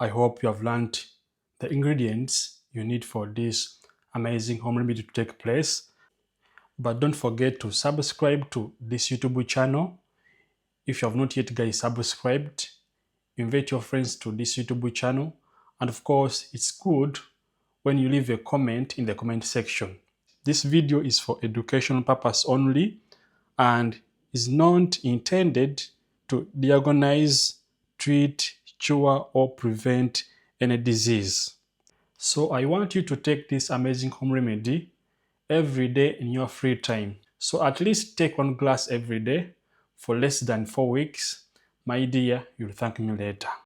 I hope you have learned the ingredients you need for this amazing home remedy to take place. But don't forget to subscribe to this YouTube channel. If you have not yet guys subscribed, invite your friends to this YouTube channel. And of course, it's good when you leave a comment in the comment section. This video is for educational purpose only and is not intended to diagnose, treat, cure, or prevent any disease. So I want you to take this amazing home remedy every day in your free time. So at least take 1 glass every day for less than 4 weeks. My dear, you'll thank me later.